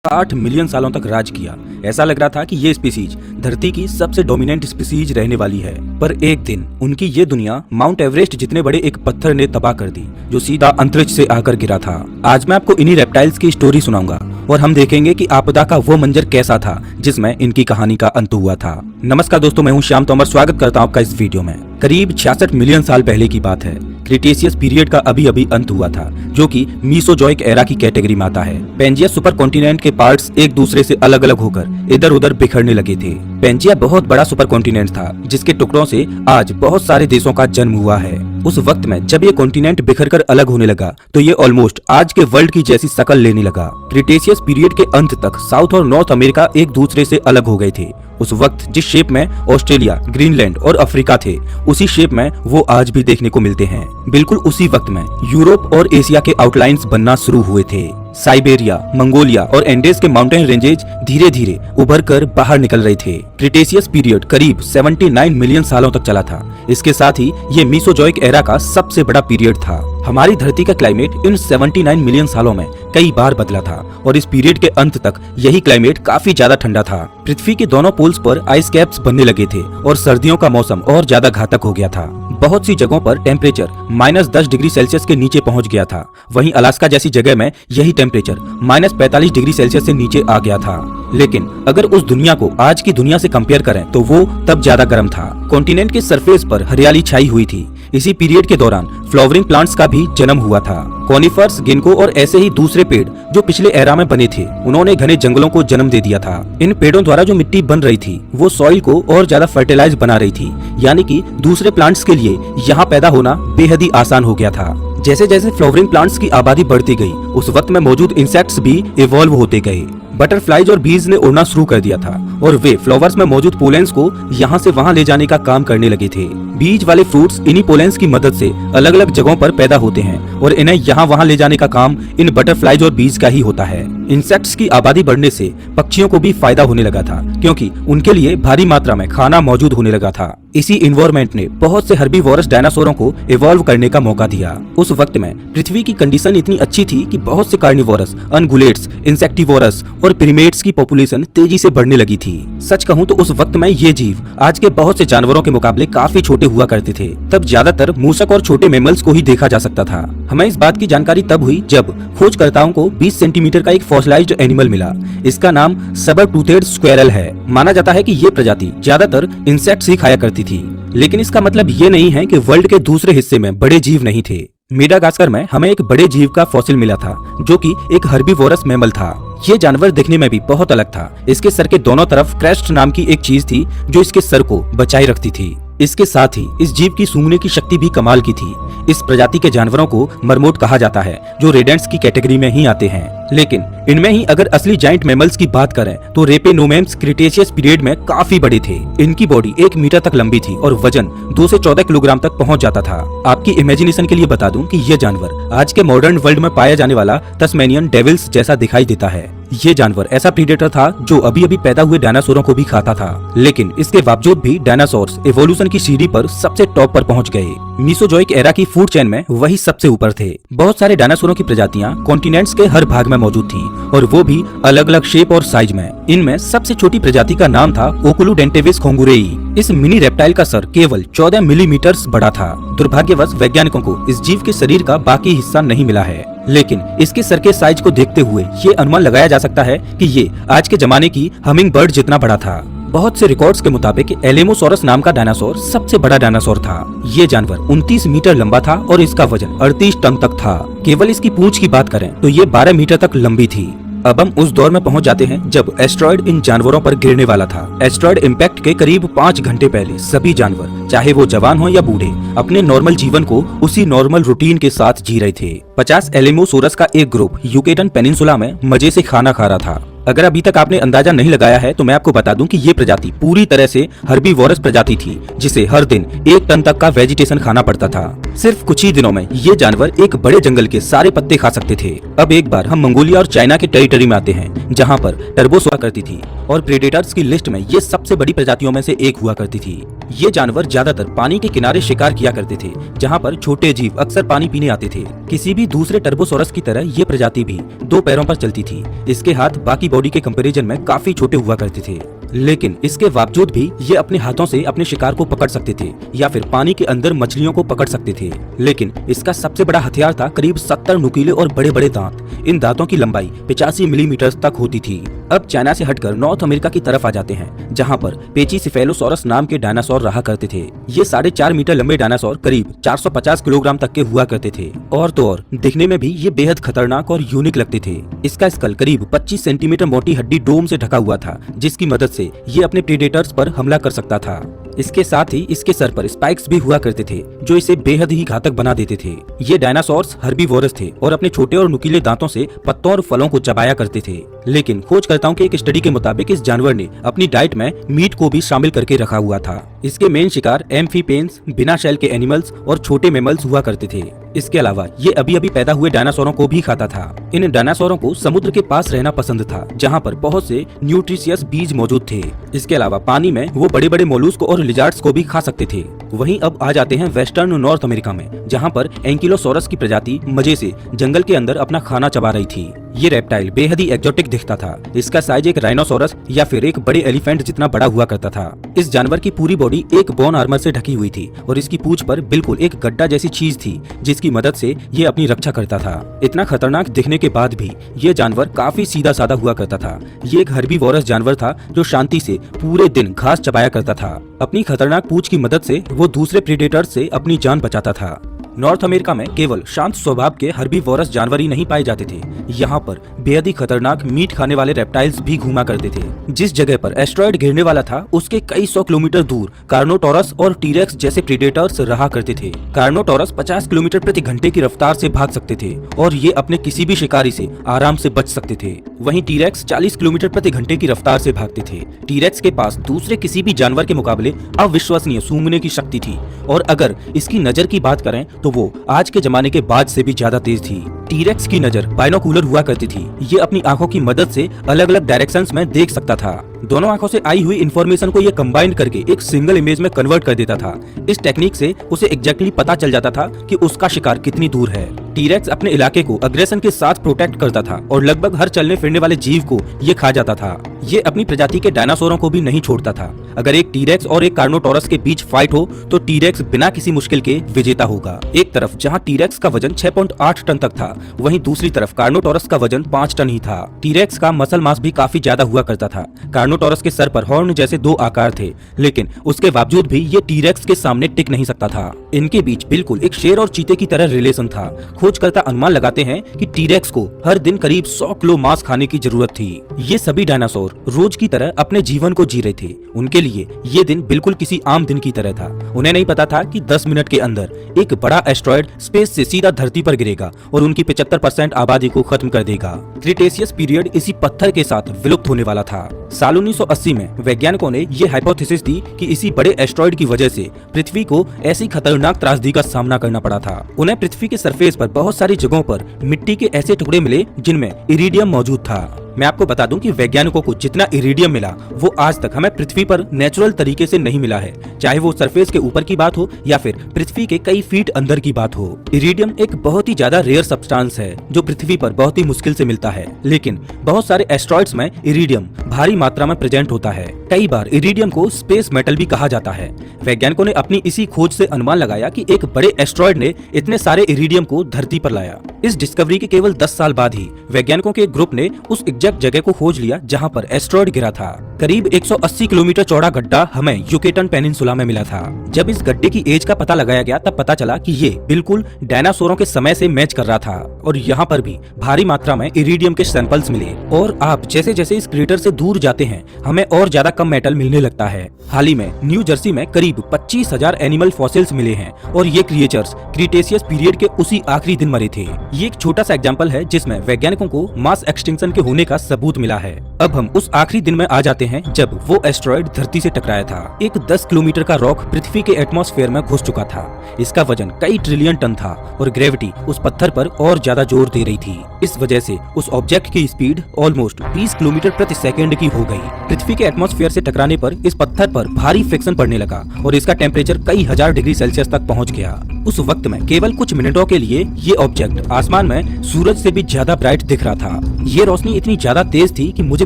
8 million सालों तक राज किया। ऐसा लग रहा था कि ये स्पीसीज धरती की सबसे डोमिनेंट स्पीसीज रहने वाली है, पर एक दिन उनकी ये दुनिया माउंट एवरेस्ट जितने बड़े एक पत्थर ने तबाह कर दी, जो सीधा अंतरिक्ष से आकर गिरा था। आज मैं आपको इन्हीं रेप्टाइल्स की स्टोरी सुनाऊंगा और हम देखेंगे कि आपदा का वो मंजर कैसा था जिसमें इनकी कहानी का अंत हुआ था। नमस्कार दोस्तों, मैं हूं श्याम तोमर, स्वागत करता हूं आपका इस वीडियो में। करीब 66 मिलियन साल पहले की बात है। क्रिटेशियस पीरियड का अभी अभी अंत हुआ था, जो कि मीसोजोइक एरा की कैटेगरी में आता है। पेंजिया सुपर कॉन्टिनेंट के पार्ट्स एक दूसरे से अलग अलग होकर इधर उधर बिखरने लगे थे। पेंजिया बहुत बड़ा सुपर कॉन्टिनेंट था, जिसके टुकड़ों से आज बहुत सारे देशों का जन्म हुआ है। उस वक्त में जब ये कॉन्टिनेंट बिखरकर अलग होने लगा, तो ये ऑलमोस्ट आज के वर्ल्ड की जैसी शक्ल लेने लगा। क्रिटेशियस पीरियड के अंत तक साउथ और नॉर्थ अमेरिका एक दूसरे से अलग हो गए थे। उस वक्त जिस शेप में ऑस्ट्रेलिया, ग्रीनलैंड और अफ्रीका थे, उसी शेप में वो आज भी देखने को मिलते हैं। बिल्कुल उसी वक्त में यूरोप और एशिया के आउटलाइंस बनना शुरू हुए थे। साइबेरिया, मंगोलिया और एंडेस के माउंटेन रेंजेज धीरे धीरे उभर कर बाहर निकल रहे थे। क्रिटेशियस पीरियड करीब 79 मिलियन सालों तक चला था। इसके साथ ही ये मीसोजोइक एरा का सबसे बड़ा पीरियड था। हमारी धरती का क्लाइमेट इन 79 मिलियन सालों में कई बार बदला था और इस पीरियड के अंत तक यही क्लाइमेट काफी ज्यादा ठंडा था। पृथ्वी के दोनों पोल्स पर आइस कैप्स बनने लगे थे और सर्दियों का मौसम और ज्यादा घातक हो गया था। बहुत सी जगहों पर टेम्परेचर -10 डिग्री सेल्सियस के नीचे पहुंच गया था। वहीं अलास्का जैसी जगह में यही टेम्परेचर -45 डिग्री सेल्सियस से नीचे आ गया था। लेकिन अगर उस दुनिया को आज की दुनिया से कंपेयर करें तो वो तब ज्यादा गर्म था। कॉन्टिनेंट के सरफेस पर हरियाली छाई हुई थी। इसी पीरियड के दौरान फ्लावरिंग प्लांट्स का भी जन्म हुआ था। कॉनिफर्स, गिनको और ऐसे ही दूसरे पेड़ जो पिछले एरा में बने थे, उन्होंने घने जंगलों को जन्म दे दिया था। इन पेड़ों द्वारा जो मिट्टी बन रही थी वो सॉइल को और ज्यादा फर्टिलाइज बना रही थी, यानी कि दूसरे प्लांट्स के लिए यहाँ पैदा होना बेहद ही आसान हो गया था। जैसे जैसे फ्लावरिंग प्लांट्स की आबादी बढ़ती गई, उस वक्त में मौजूद इंसेक्ट्स भी इवॉल्व होते गए। बटरफ्लाइज और बीज ने उड़ना शुरू कर दिया था और वे फ्लावर्स में मौजूद पोलेंस को यहाँ से वहाँ ले जाने का काम करने लगे थे। बीज वाले फ्रूट्स इन्हीं पोलेंस की मदद से अलग अलग जगहों पर पैदा होते हैं और इन्हें यहाँ वहाँ ले जाने का काम इन बटरफ्लाइज और बीज का ही होता है। इंसेक्ट्स की आबादी बढ़ने से पक्षियों को भी फायदा होने लगा था, क्योंकि उनके लिए भारी मात्रा में खाना मौजूद होने लगा था। इसी इन्वायरमेंट ने बहुत से हर्बीवोरस डायनासोरों को इवॉल्व करने का मौका दिया। उस वक्त में पृथ्वी की कंडीशन इतनी अच्छी थी कि बहुत से कार्निवोरस, अनगुलेट्स, इंसेक्टिवोरस और प्रिमेट्स की पॉपुलेशन तेजी से बढ़ने लगी थी। सच कहूँ तो उस वक्त में ये जीव आज के बहुत से जानवरों के मुकाबले काफी छोटे हुआ करते थे। तब ज्यादातर मूसक और छोटे मैमल्स को ही देखा जा सकता था। हमें इस बात की जानकारी तब हुई जब खोजकर्ताओं को 20 सेंटीमीटर का एक फॉसिलाइज्ड एनिमल मिला। इसका नाम सबर टूथेड स्क्वेरल है। माना जाता है कि ये प्रजाति ज्यादातर इंसेक्ट्स ही खाया करती थी, लेकिन इसका मतलब ये नहीं है कि वर्ल्ड के दूसरे हिस्से में बड़े जीव नहीं थे। मेडागास्कर में हमें एक बड़े जीव का फॉसिल मिला था, जो कि एक हर्बीवोरस मैमल था। ये जानवर दिखने में भी बहुत अलग था। इसके सर के दोनों तरफ क्रेस्ट नाम की एक चीज थी जो इसके सर को बचाए रखती थी। इसके साथ ही इस जीव की सूंघने की शक्ति भी कमाल की थी। इस प्रजाति के जानवरों को मरमोट कहा जाता है, जो रेडेंट्स की कैटेगरी में ही आते हैं। लेकिन इनमें ही अगर असली जाइंट मैमल्स की बात करें तो रेपेनोमेम्स क्रिटेशियस पीरियड में काफी बड़े थे। इनकी बॉडी 1 मीटर तक लंबी थी और वजन 2 से 14 किलोग्राम तक पहुंच जाता था। आपकी इमेजिनेशन के लिए बता दूं कि ये जानवर आज के मॉडर्न वर्ल्ड में पाया जाने वाला तस्मेनियन डेविल्स जैसा दिखाई देता है। ये जानवर ऐसा प्रीडेटर था जो अभी अभी पैदा हुए डायनासोरों को भी खाता था, लेकिन इसके बावजूद भी डायनासोर्स इवोल्यूशन की सीढ़ी पर सबसे टॉप पर पहुंच गए। मीसोजोइक एरा की फूड चेन में वही सबसे ऊपर थे। बहुत सारे डायनासोरों की प्रजातियां कॉन्टिनेंट्स के हर भाग में मौजूद थी और वो भी अलग अलग शेप और साइज में। इनमें सबसे छोटी प्रजाति का नाम था ओकुलुडेंटेविस खोंगुरेई। इस मिनी रेप्टाइल का सर केवल 14 मिलीमीटर बड़ा था। दुर्भाग्यवश वैज्ञानिकों को इस जीव के शरीर का बाकी हिस्सा नहीं मिला है, लेकिन इसके सर के साइज को देखते हुए ये अनुमान लगाया जा सकता है कि ये आज के जमाने की हमिंग बर्ड जितना बड़ा था। बहुत से रिकॉर्ड्स के मुताबिक एलेमोसोरस नाम का डायनासोर सबसे बड़ा डायनासोर था। ये जानवर 29 मीटर लंबा था और इसका वजन 38 टन तक था। केवल इसकी पूंछ की बात करें तो ये 12 मीटर तक लंबी थी। अब हम उस दौर में पहुंच जाते हैं जब एस्ट्रॉयड इन जानवरों पर गिरने वाला था। एस्ट्रॉयड इम्पैक्ट के करीब 5 घंटे पहले सभी जानवर, चाहे वो जवान हो या बूढ़े, अपने नॉर्मल जीवन को उसी नॉर्मल रूटीन के साथ जी रहे थे। 50 एलेमोसोरस का एक ग्रुप यूकेटन पेनिनसुला में मजे से खाना खा रहा था। अगर अभी तक आपने अंदाजा नहीं लगाया है तो मैं आपको बता दूं कि ये प्रजाति पूरी तरह से हर्बीवोरस प्रजाति थी, जिसे हर दिन 1 टन तक का वेजिटेशन खाना पड़ता था। सिर्फ कुछ ही दिनों में ये जानवर एक बड़े जंगल के सारे पत्ते खा सकते थे। अब एक बार हम मंगोलिया और चाइना के टेरिटरी में आते हैं, जहाँ पर टर्बोस हुआ करती थी और प्रेडेटर्स की लिस्ट में ये सबसे बड़ी प्रजातियों में से एक हुआ करती थी। ये जानवर ज्यादातर पानी के किनारे शिकार किया करते थे, जहाँ पर छोटे जीव अक्सर पानी पीने आते थे। किसी भी दूसरे टर्बोसोरस की तरह ये प्रजाति भी 2 पैरों पर चलती थी। इसके हाथ बाकी बॉडी के कंपैरिजन में काफी छोटे हुआ करते थे, लेकिन इसके बावजूद भी ये अपने हाथों से अपने शिकार को पकड़ सकते थे या फिर पानी के अंदर मछलियों को पकड़ सकते थे। लेकिन इसका सबसे बड़ा हथियार था करीब 70 नुकीले और बड़े बड़े दांत। इन दांतों की लंबाई 85 मिलीमीटर तक होती थी। अब चाइना से हटकर नॉर्थ अमेरिका की तरफ आ जाते हैं, जहाँ पर पेचिसेफेलोसॉरस नाम के डायनासोर रहा करते थे। ये 4.5 मीटर लंबे डायनासोर करीब 450 किलोग्राम तक के हुआ करते थे और तो और दिखने में भी ये बेहद खतरनाक और यूनिक लगते थे। इसका स्कल करीब 25 सेंटीमीटर मोटी हड्डी डोम से ढका हुआ था, जिसकी मदद से ये अपने प्रेडेटर्स पर हमला कर सकता था। इसके साथ ही इसके सर पर स्पाइक्स भी हुआ करते थे, जो इसे बेहद ही घातक बना देते थे। ये डायनासोर्स हर्बीवोरस थे और अपने छोटे और नुकीले दांतों से पत्तों और फलों को चबाया करते थे। लेकिन खोजकर्ताओं के एक स्टडी के मुताबिक इस जानवर ने अपनी डाइट में मीट को भी शामिल करके रखा हुआ था। इसके मेन शिकार एम्फीपेन्स, बिना शैल के एनिमल्स और छोटे मैमल्स हुआ करते थे। इसके अलावा ये अभी अभी पैदा हुए डायनासोरों को भी खाता था। इन डायनासोरों को समुद्र के पास रहना पसंद था, जहाँ पर बहुत से न्यूट्रिशियस बीज मौजूद थे। इसके अलावा पानी में वो बड़े बड़े मोलस्क और लिजार्ड्स को भी खा सकते थे। वहीं अब आ जाते हैं वेस्टर्न नॉर्थ अमेरिका में, जहाँ पर एंकिलोसोरस की प्रजाति मजे से जंगल के अंदर अपना खाना चबा रही थी। ये रेप्टाइल बेहद ही एक्जोटिक दिखता था। इसका साइज एक राइनोसोरस या फिर एक बड़े एलिफेंट जितना बड़ा हुआ करता था। इस जानवर की पूरी बॉडी एक बोन आर्मर से ढकी हुई थी और इसकी पूंछ पर बिल्कुल एक गड्ढा जैसी चीज थी, जिसकी मदद से ये अपनी रक्षा करता था। इतना खतरनाक दिखने के बाद भी ये जानवर काफी सीधा साधा हुआ करता था। ये एक हर्बीवोरस जानवर था जो शांति से पूरे दिन घास चबाया करता था। अपनी खतरनाक पूंछ की मदद से वो दूसरे प्रेडेटर से अपनी जान बचाता था। नॉर्थ अमेरिका में केवल शांत स्वभाव के हर्बीवोरस जानवर ही नहीं पाए जाते थे। यहाँ पर बेहद ही खतरनाक मीट खाने वाले रेप्टाइल्स भी घूमा करते थे। जिस जगह पर एस्ट्रॉयड गिरने वाला था, उसके कई 100 किलोमीटर दूर कार्नोटोरस और टीरेक्स जैसे प्रेडेटर्स रहा करते थे। कार्नोटोरस 50 किलोमीटर प्रति घंटे की रफ्तार से भाग सकते थे और ये अपने किसी भी शिकारी से आराम से बच सकते थे। वहीं टीरेक्स 40 किलोमीटर प्रति घंटे की रफ्तार से भागते थे। टीरेक्स के पास दूसरे किसी भी जानवर के मुकाबले अविश्वसनीय सूंघने की शक्ति थी और अगर इसकी नजर की बात करें तो वो आज के जमाने के बाज से भी ज्यादा तेज थी। टीरेक्स की नजर बाइनोकुलर हुआ करती थी। ये अपनी आंखों की मदद से अलग अलग डायरेक्शंस में देख सकता था। दोनों आंखों से आई हुई इंफॉर्मेशन को ये कंबाइन करके एक सिंगल इमेज में कन्वर्ट कर देता था। इस टेक्निक से उसे एग्जैक्टली पता चल जाता था कि उसका शिकार कितनी दूर है। टीरेक्स अपने इलाके को अग्रेशन के साथ प्रोटेक्ट करता था और लगभग हर चलने फिरने वाले जीव को ये खा जाता था। ये अपनी प्रजाति के डायनासोरों को भी नहीं छोड़ता था। अगर एक टीरेक्स और एक कार्नोटोरस के बीच फाइट हो तो टीरेक्स बिना किसी मुश्किल के विजेता होगा। एक तरफ जहां टीरेक्स का वजन 6.8 टन तक था, वहीं दूसरी तरफ कार्नोटोरस का वजन 5 टन ही था। टीरेक्स का मसल मास भी काफी ज्यादा हुआ करता था। कार्नोटोरस के सर पर हॉर्न जैसे 2 आकार थे, लेकिन उसके बावजूद भी ये टीरेक्स के सामने टिक नहीं सकता था। इनके बीच बिल्कुल एक शेर और चीते की तरह रिलेशन था। खोजकर्ता अनुमान लगाते हैं कि टीरेक्स को हर दिन करीब 100 किलो मांस खाने की जरूरत थी। ये सभी डायनासोर रोज की तरह अपने जीवन को जी रहे थे। उनके लिए ये दिन बिल्कुल किसी आम दिन की तरह था। उन्हें नहीं पता था कि 10 मिनट के अंदर एक बड़ा एस्ट्रॉयड स्पेस से सीधा धरती पर गिरेगा और उनकी 75% आबादी को खत्म कर देगा। क्रिटेशियस पीरियड इसी पत्थर के साथ विलुप्त होने वाला था। साल 1980 में वैज्ञानिकों ने ये हाइपोथेसिस दी कि इसी बड़े एस्ट्रॉयड की वजह से पृथ्वी को ऐसी खतरनाक त्रासदी का सामना करना पड़ा था। उन्हें पृथ्वी के सरफेस पर बहुत सारी जगहों पर मिट्टी के ऐसे टुकड़े मिले जिनमें इरिडियम मौजूद था। मैं आपको बता दूं कि वैज्ञानिकों को जितना इरिडियम मिला वो आज तक हमें पृथ्वी पर नेचुरल तरीके से नहीं मिला है, चाहे वो सरफेस के ऊपर की बात हो या फिर पृथ्वी के कई फीट अंदर की बात हो। इरिडियम एक बहुत ही ज्यादा रेयर सब्सटेंस है जो पृथ्वी पर बहुत ही मुश्किल से मिलता है, लेकिन बहुत सारे एस्ट्रॉइड्स में इरिडियम भारी मात्रा में प्रेजेंट होता है। कई बार इरिडियम को स्पेस मेटल भी कहा जाता है। वैज्ञानिकों ने अपनी इसी खोज से अनुमान लगाया कि एक बड़े एस्ट्रॉइड ने इतने सारे इरिडियम को धरती पर लाया। इस डिस्कवरी के केवल 10 साल बाद ही वैज्ञानिकों के एक ग्रुप ने उस एग्जैक्ट जगह को खोज लिया जहां पर एस्ट्रॉइड गिरा था। करीब 180 किलोमीटर चौड़ा गड्ढा हमें युकेटन पेनिनसुला में मिला था। जब इस गड्ढे की एज का पता लगाया गया तब पता चला कि ये बिल्कुल डायनासोरों के समय से मैच कर रहा था और यहाँ पर भी भारी मात्रा में इरिडियम के सैंपल्स मिले। और आप जैसे जैसे इस क्रेटर से दूर जाते हैं हमें और ज्यादा कम मेटल मिलने लगता है। हाल ही में न्यू जर्सी में करीब 25,000 एनिमल फॉसिल्स मिले हैं और ये क्रिएचर्स क्रिटेशियस पीरियड के उसी आखिरी दिन मरे थे। ये एक छोटा सा एग्जांपल है जिसमें वैज्ञानिकों को मास एक्सटिंक्शन के होने का सबूत मिला है। अब हम उस आखिरी दिन में आ जाते हैं जब वो एस्ट्रॉइड धरती से टकराया था। एक 10 किलोमीटर का रॉक पृथ्वी के एटमॉस्फेयर में घुस चुका था। इसका वजन कई ट्रिलियन टन था और ग्रेविटी उस पत्थर पर और ज्यादा जोर दे रही थी। इस वजह से उस ऑब्जेक्ट की स्पीड ऑलमोस्ट 20 किलोमीटर प्रति सेकंड आइलैंड की हो गई। पृथ्वी के एटमॉस्फेयर से टकराने पर इस पत्थर पर भारी फ्रिक्शन पड़ने लगा और इसका टेम्परेचर कई हजार डिग्री सेल्सियस तक पहुंच गया। उस वक्त में केवल कुछ मिनटों के लिए ये ऑब्जेक्ट आसमान में सूरज से भी ज्यादा ब्राइट दिख रहा था। ये रोशनी इतनी ज्यादा तेज थी कि मुझे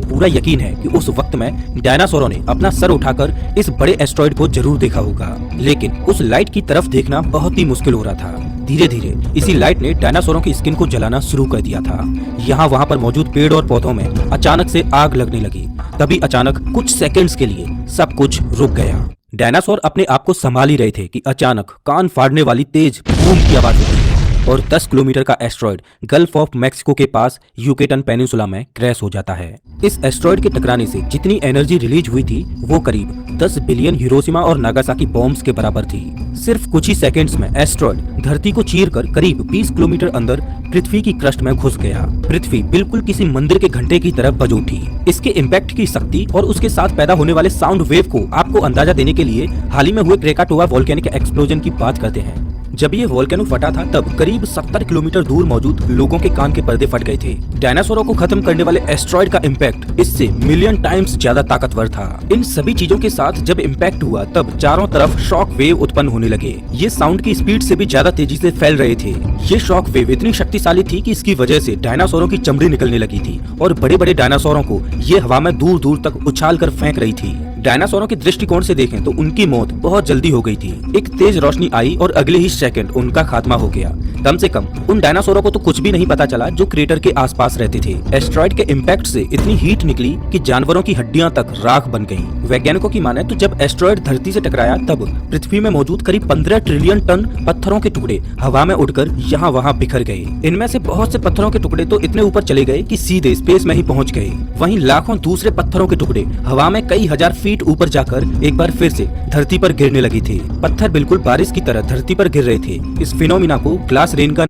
पूरा यकीन है कि उस वक्त में डायनासोरों ने अपना सर उठाकर इस बड़े एस्टेरॉयड को जरूर देखा होगा, लेकिन उस लाइट की तरफ देखना बहुत ही मुश्किल हो रहा था। धीरे धीरे इसी लाइट ने डायनासोरों की स्किन को जलाना शुरू कर दिया था। यहाँ वहाँ पर मौजूद पेड़ और पौधों में अचानक से आग लगने लगी। तभी अचानक कुछ सेकंड्स के लिए सब कुछ रुक गया। डायनासोर अपने आप को संभाल ही रहे थे कि अचानक कान फाड़ने वाली तेज बूम की आवाज होती और 10 किलोमीटर का एस्टेरॉयड गल्फ ऑफ मैक्सिको के पास यूकेटन पेनिनसुला में क्रैश हो जाता है। इस एस्टेरॉयड के टकराने से जितनी एनर्जी रिलीज हुई थी वो करीब 10 बिलियन हिरोशिमा और नागासाकी बॉम्ब्स के बराबर थी। सिर्फ कुछ ही सेकंड्स में एस्टेरॉयड धरती को चीरकर करीब 20 किलोमीटर अंदर पृथ्वी की क्रस्ट में घुस गया। पृथ्वी बिल्कुल किसी मंदिर के घंटे की तरह बज उठी। इसके इम्पैक्ट की शक्ति और उसके साथ पैदा होने वाले साउंड वेव को आपको अंदाजा देने के लिए हाल ही में हुए क्रेकाटोआ वोल्केनिक एक्सप्लोजन की बात करते हैं। जब ये वोल्केनो फटा था तब करीब 70 किलोमीटर दूर मौजूद लोगों के कान के पर्दे फट गए थे। डायनासोरों को खत्म करने वाले एस्टेरॉयड का इम्पैक्ट इससे मिलियन टाइम्स ज्यादा ताकतवर था। इन सभी चीजों के साथ जब इम्पैक्ट हुआ तब चारों तरफ शॉक वेव उत्पन्न होने लगे। ये साउंड की स्पीड से भी ज्यादा तेजी से फैल रहे थे। ये शॉक वेव इतनी शक्तिशाली थी कि इसकी वजह से डायनासोरों की चमड़ी निकलने लगी थी और बड़े बड़े डायनासोरों को ये हवा में दूर दूर तक उछाल कर फेंक रही थी। डायनासोरों के दृष्टिकोण से देखें तो उनकी मौत बहुत जल्दी हो गई थी। एक तेज रोशनी आई और अगले ही सेकंड उनका खात्मा हो गया। कम से कम उन डायनासोरों को तो कुछ भी नहीं पता चला जो क्रेटर के आसपास रहते थे। एस्टेरॉयड के इम्पैक्ट से इतनी हीट निकली कि जानवरों की हड्डियां तक राख बन गईं। वैज्ञानिकों की माने तो जब एस्टेरॉयड धरती से टकराया तब पृथ्वी में मौजूद करीब 15 ट्रिलियन टन पत्थरों के टुकड़े हवा में उड़कर यहाँ वहाँ बिखर गए। इनमें से बहुत से पत्थरों के टुकड़े तो इतने ऊपर चले गए कि सीधे स्पेस में ही पहुँच गए। वहीं लाखों दूसरे पत्थरों के टुकड़े हवा में कई हजार फीट ऊपर जाकर एक बार फिर से धरती पर गिरने लगी थी। पत्थर बिल्कुल बारिश की तरह धरती पर गिर रहे थे। इस फिनोमिना को ग्लास रेन का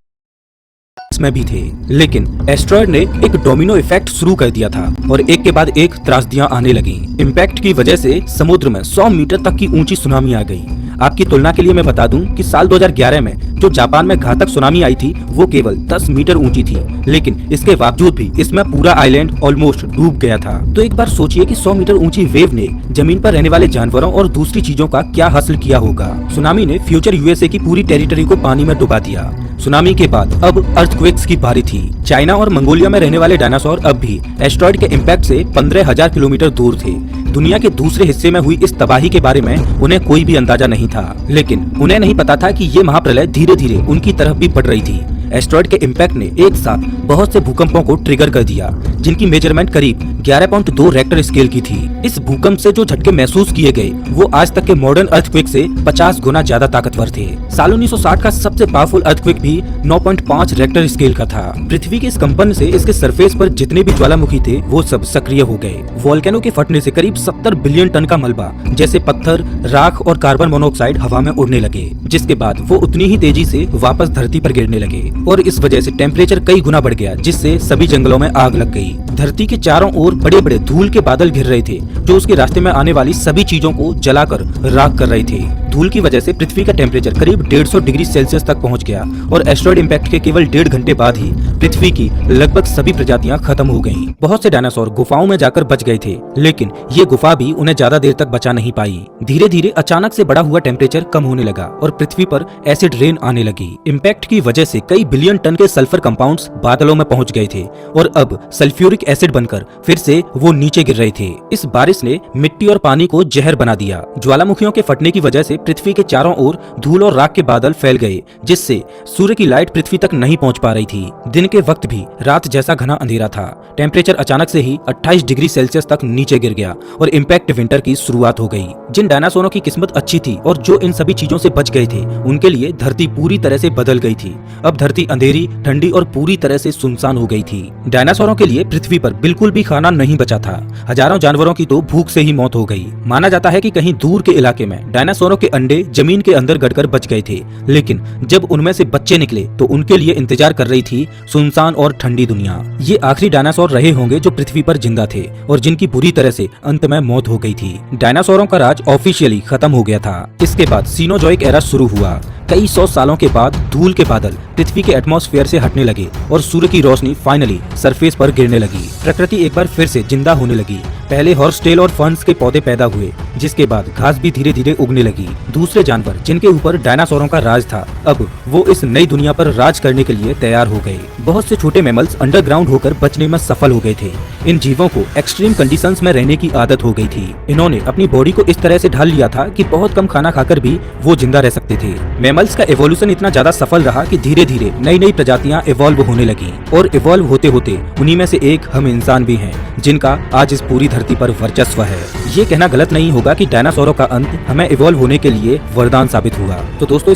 में भी थे, लेकिन एस्टेरॉयड ने एक डोमिनो इफेक्ट शुरू कर दिया था और एक के बाद एक त्रासदियां आने लगी। इम्पैक्ट की वजह से समुद्र में 100 मीटर तक की ऊंची सुनामी आ गई। आपकी तुलना के लिए मैं बता दूं कि साल 2011 में जो जापान में घातक सुनामी आई थी वो केवल 10 मीटर ऊंची थी, लेकिन इसके बावजूद भी इसमें पूरा आइलैंड ऑलमोस्ट डूब गया था। तो एक बार सोचिए कि 100 मीटर ऊंची वेव ने जमीन पर रहने वाले जानवरों और दूसरी चीजों का क्या हासिल किया होगा। सुनामी ने फ्यूचर यूएसए की पूरी टेरिटरी को पानी में डुबा दिया। सुनामी के बाद अब अर्थक्वेक्स की बारी थी। चाइना और मंगोलिया में रहने वाले डायनासोर अब भी एस्टेरॉयड के इम्पैक्ट से 15,000 किलोमीटर दूर थे। दुनिया के दूसरे हिस्से में हुई इस तबाही के बारे में उन्हें कोई भी अंदाजा नहीं था, लेकिन उन्हें नहीं पता था कि ये महाप्रलय धीरे धीरे उनकी तरफ भी बढ़ रही थी। एस्टेरॉयड के इम्पैक्ट ने एक साथ बहुत से भूकंपों को ट्रिगर कर दिया, जिनकी मेजरमेंट करीब 11.2 रेक्टर स्केल की थी। इस भूकंप से जो झटके महसूस किए गए वो आज तक के मॉडर्न अर्थक्वेक से 50 गुना ज्यादा ताकतवर थे। साल 1960 का सबसे पावरफुल अर्थक्वेक भी 9.5 रेक्टर स्केल का था। पृथ्वी के इस कंपन से इसके सरफेस पर जितने भी ज्वालामुखी थे वो सब सक्रिय हो गए। वोल्केनो के फटने से करीब 70 बिलियन टन का मलबा जैसे पत्थर, राख और कार्बन मोनोऑक्साइड हवा में उड़ने लगे, जिसके बाद वो उतनी ही तेजी से वापस धरती पर गिरने लगे और इस वजह से टेम्परेचर कई गुना बढ़ गया, जिससे सभी जंगलों में आग लग गई। धरती के चारों ओर बड़े बड़े धूल के बादल घिर रहे थे जो उसके रास्ते में आने वाली सभी चीजों को जलाकर राख कर रहे थे। धूल की वजह से पृथ्वी का टेम्परेचर करीब 150 डिग्री सेल्सियस तक पहुंच गया और एस्टेरॉयड इम्पैक्ट के केवल 1.5 घंटे बाद ही पृथ्वी की लगभग सभी प्रजातियां खत्म हो गईं। बहुत से डायनासोर गुफाओं में जाकर बच गए थे, लेकिन ये गुफा भी उन्हें ज्यादा देर तक बचा नहीं पाई। धीरे धीरे अचानक से बढ़ा हुआ टेम्परेचर कम होने लगा और पृथ्वी पर एसिड रेन आने लगी। इम्पैक्ट की वजह से कई बिलियन टन के सल्फर कंपाउंड्स बादलों में पहुंच गए थे और अब सल्फ्यूरिक एसिड बनकर फिर से वो नीचे गिर रहे थे। इस बारिश ने मिट्टी और पानी को जहर बना दिया। ज्वालामुखियों के फटने की वजह से पृथ्वी के चारों ओर धूल और राख के बादल फैल गए, जिससे सूर्य की लाइट पृथ्वी तक नहीं पहुंच पा रही थी। दिन के वक्त भी रात जैसा घना अंधेरा था। टेम्परेचर अचानक से ही 28 डिग्री सेल्सियस तक नीचे गिर गया और इम्पैक्ट विंटर की शुरुआत हो गई। जिन डायनासोरों की किस्मत अच्छी थी और जो इन सभी चीजों से बच गए थे, उनके लिए धरती पूरी तरह से बदल गई थी। अब धरती अंधेरी, ठंडी और पूरी तरह से सुनसान हो गई थी। डायनासोरों के लिए पृथ्वी पर बिल्कुल भी खाना नहीं बचा था। हजारों जानवरों की तो भूख से ही मौत हो गई। माना जाता है कि कहीं दूर के इलाके में डायनासोरों के अंडे जमीन के अंदर गड़कर बच गए थे, लेकिन जब उनमें से बच्चे निकले तो उनके लिए इंतजार कर रही थी सुनसान और ठंडी दुनिया। ये आखिरी डायनासोर रहे होंगे जो पृथ्वी पर जिंदा थे और जिनकी बुरी तरह से अंत में मौत हो गई थी। डायनासोरों का राज ऑफिशियली खत्म हो गया था। इसके बाद सीनोजोइक एरा शुरू हुआ। कई 100 सालों के बाद धूल के बादल पृथ्वी के एटमॉस्फेयर से हटने लगे और सूर्य की रोशनी फाइनली सरफेस पर गिरने लगी। प्रकृति एक बार फिर से जिंदा होने लगी। पहले हॉर्सटेल और फर्न्स के पौधे पैदा हुए, जिसके बाद घास भी धीरे धीरे उगने लगी। दूसरे जानवर जिनके ऊपर डायनासोरों का राज था, अब वो इस नई दुनिया पर राज करने के लिए तैयार हो गए। बहुत से छोटे मैमल्स अंडरग्राउंड होकर बचने में सफल हो गए थे। इन जीवों को एक्सट्रीम कंडीशंस में रहने की आदत हो गई थी। इन्होंने अपनी बॉडी को इस तरह से ढाल लिया था कि बहुत कम खाना खाकर भी वो जिंदा रह सकते थे। मैमल्स का एवोल्यूशन इतना ज्यादा सफल रहा कि धीरे धीरे नई नई प्रजातियां इवॉल्व होने लगी, और इवॉल्व होते होते उन्हीं में से एक हम इंसान भी हैं, जिनका आज इस पूरी धरती पर वर्चस्व है। ये कहना गलत नहीं होगा कि डायनासोरों का अंत हमें इवॉल्व होने के लिए वरदान साबित हुआ। तो दोस्तों